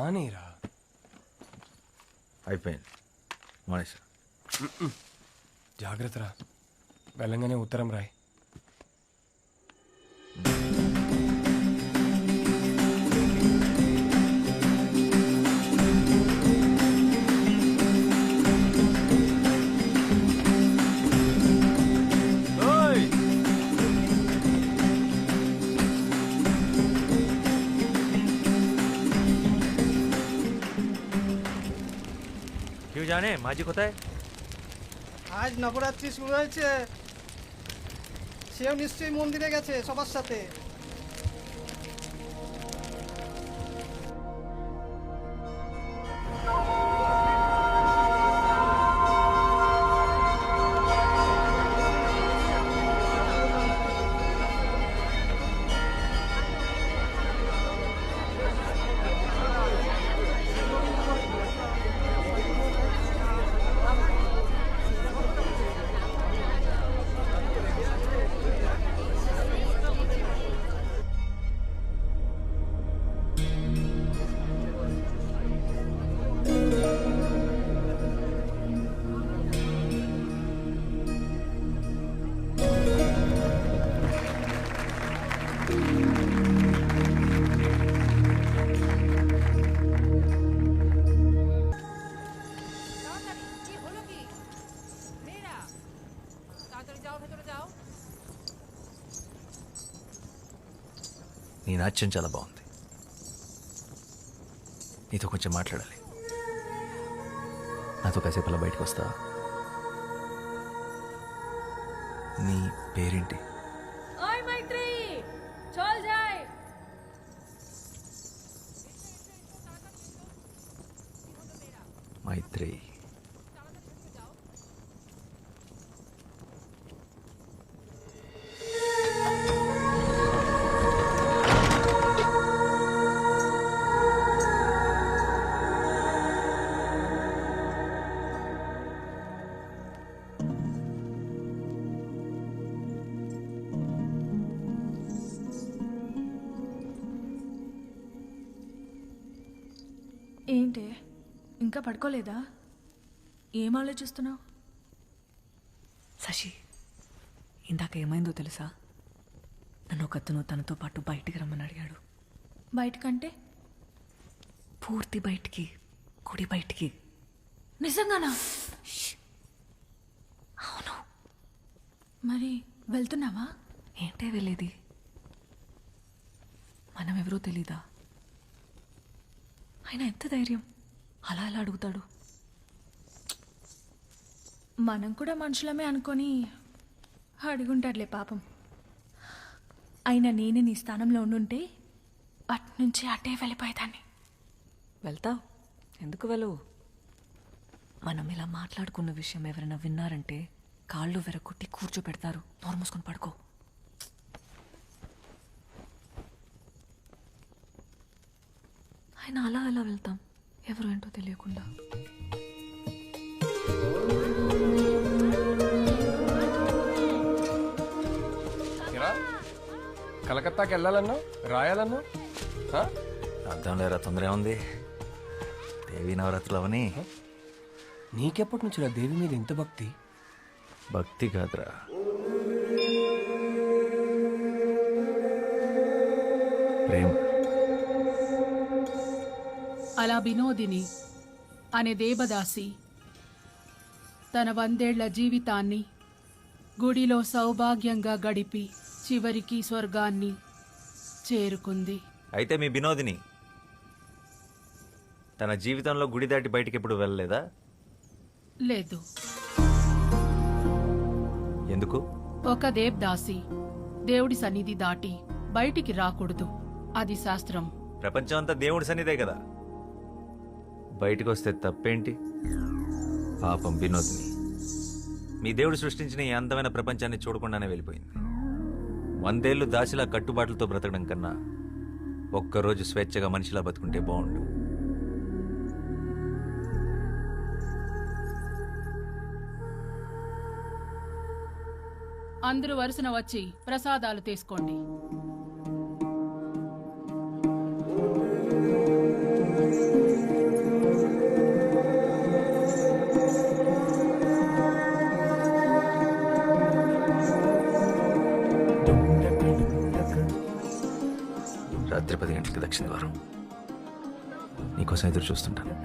మానేరా. అయిపోయింది మానేసా. జాగ్రత్తరా, వెళ్ళంగానే ఉత్తరం రాయ్. क्यों जाने माजी কোথায়? আজ নবরাত্রি শুরু হয়েছে, সেও নিশ্চয়ই মন্দিরে গেছে সবার সাথে। నీ నాట్యం చాలా బాగుంది, నీతో కొంచెం మాట్లాడాలి. నాతో కాసేపు అలా బయటకు వస్తావా? నీ పేరేంటి? మైత్రి. ఏంటి ఇంకా పడుకోలేదా? ఏం ఆలోచిస్తున్నావు? శశి, ఇందాక ఏమైందో తెలుసా? నన్ను ఒకతను తనతో పాటు బయటికి రమ్మని అడిగాడు. బయటకంటే? పూర్తి బయటికి, గుడి బయటికి. నిజంగానా? అవును. మరి వెళ్తున్నావా? ఏంటే వెళ్ళేది? మనం ఎవరో తెలీదా? ఆయన ఎంత ధైర్యం అలా ఎలా అడుగుతాడు? మనం కూడా మనుషులమే అనుకొని అడుగుంటాడులే పాపం. అయినా నేనే నీ స్థానంలో ఉండుంటే అటు నుంచి అటే వెళ్ళిపోయేదాన్ని. వెళ్తావు, ఎందుకు వెళ్ళవు? మనం ఇలా మాట్లాడుకున్న విషయం ఎవరైనా విన్నారంటే కాళ్ళు వెరగొట్టి కూర్చోపెడతారు. నోరు మూసుకొని పడుకో. ఆయన అలా ఎలా వెళ్తాం ఎవరు ఏంటో తెలియకుండా? కలకత్తాకి వెళ్ళాలన్నా రాయాలన్నా అర్థం లేరా, తొందర ఉంది. దేవీ నవరాత్రులు అవని. నీకెప్పటి నుంచి దేవి మీద ఎంత భక్తి? భక్తి కాదురా, ప్రేమ. అలా వినోదిని అనే దేవదాసి తన 100 ఏళ్ల జీవితాన్ని గుడిలో సౌభాగ్యంగా గడిపి చివరికి స్వర్గాన్ని చేరుకుంది. అయితే మీ వినోదిని తన జీవితంలో గుడి దాటి బయటికి ఎప్పుడు వెళ్ళలేదా? లేదు. ఎందుకు? ఒక దేవదాసి దేవుడి సన్నిధి దాటి బయటికి రాకూడదు, అది శాస్త్రం. ప్రపంచం అంతా దేవుడి సన్నిధే కదా, బయటకు వస్తే తప్పేంటి? పాపం వినోదిని మీ దేవుడు సృష్టించిన ఈ అందమైన ప్రపంచాన్ని చూడకుండానే వెళ్ళిపోయింది. 100 ఏళ్ళు దాచిలా కట్టుబాట్లతో బ్రతకడం కన్నా ఒక్కరోజు స్వేచ్ఛగా మనిషిలా బతుకుంటే బాగుండు. అందరూ వరుసన వచ్చి ప్రసాదాలు తీసుకోండి. రాత్రి 10 గంటలకు దక్షిణ ద్వారం. నీకోసం ఎదురు చూస్తుంటాను.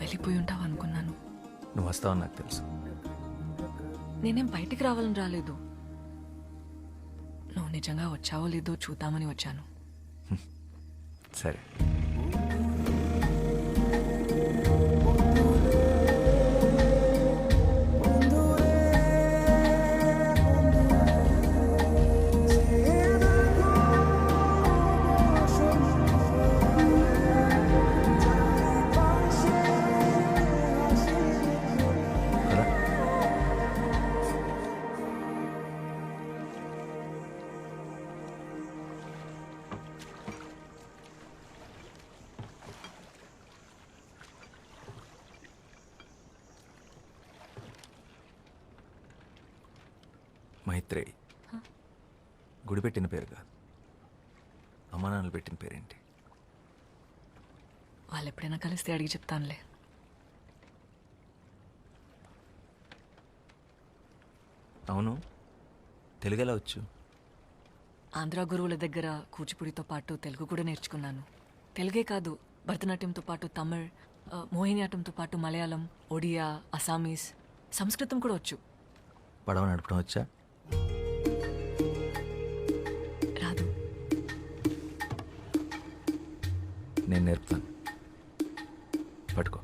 వెళ్ళిపోయి ఉంటావు అనుకున్నాను. నువ్వు వస్తావని నాకు తెలుసు. నేనేం బయటికి రావాలని రాలేదు. నువ్వు నిజంగా వచ్చావో లేదో చూద్దామని వచ్చాను. సరే. మైత్రేయి గుడి పెట్టిన పేరు కాదు, అమ్మా నాన్నలు పెట్టిన పేరేంటి? వాళ్ళు ఎప్పుడైనా కలిస్తే అడిగి చెప్తానులే. అవును, తెలుగు ఎలా వచ్చు? ఆంధ్ర గురువుల దగ్గర కూచిపూడితో పాటు తెలుగు కూడా నేర్చుకున్నాను. తెలుగే కాదు, భరతనాట్యంతో పాటు తమిళ్, మోహినియాటంతో పాటు మలయాళం, ఒడియా, అసామీస్, సంస్కృతం కూడా వచ్చు. పడవ నడపడం వచ్చా? రాదు. నేను నేర్పుతాను, పట్టుకో.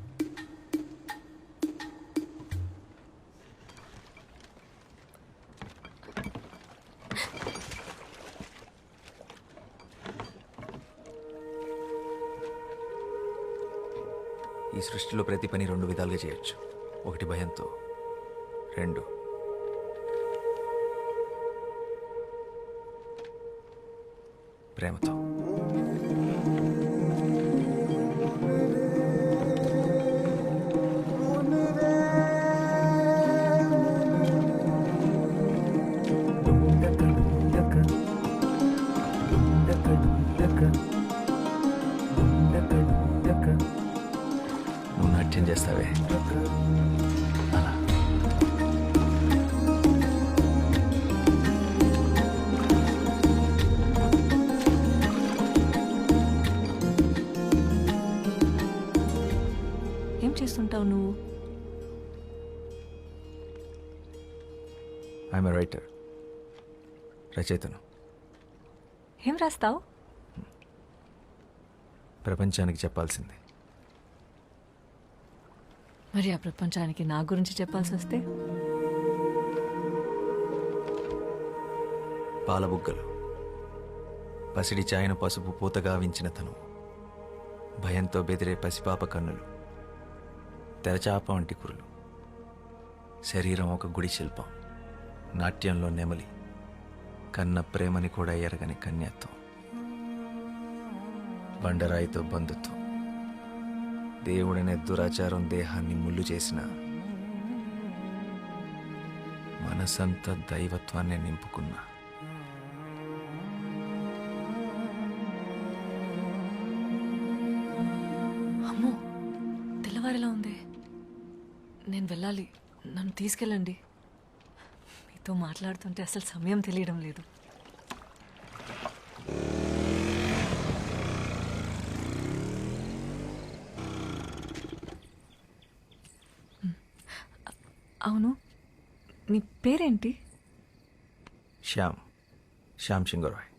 ఈ సృష్టిలో ప్రతి పని 2 విధాలుగా చేయొచ్చు. 1 భయంతో, 2 ప్రేమతో. నువ్వు నాట్యం చేస్తావే అలా. ఏం చేస్తుంటావు నువ్వు? ఐఎమ్ ఎ రైటర్, రచయితను. ఏం రాస్తావు? ప్రపంచానికి చెప్పాల్సింది. మరి ఆ ప్రపంచానికి నా గురించి చెప్పాల్సి వస్తే పాలబుగ్గలు, పసిడి చాయన పసుపు పూతగా వించిన తను, భయంతో బెదిరే పసిపాప కన్నులు, తెరచాప వంటి కురులు, శరీరం ఒక గుడి శిల్పం, నాట్యంలో నెమలి, కన్న ప్రేమని కూడా ఎరగని కన్యత్వం, బండరాయితో బంధుత్వం, దేవుడనే దురాచారం దేహాన్ని ముళ్ళు చేసిన మనసంతా దైవత్వాన్ని నింపుకున్నా. అమ్మో, తెల్లవారేలా ఉంది. నేను వెళ్ళాలి, నన్ను తీసుకెళ్ళండి. మీతో మాట్లాడుతుంటే అసలు సమయం తెలియడం లేదు. అవును, నీ పేరేంటి? శ్యామ్ సింగరాయ్.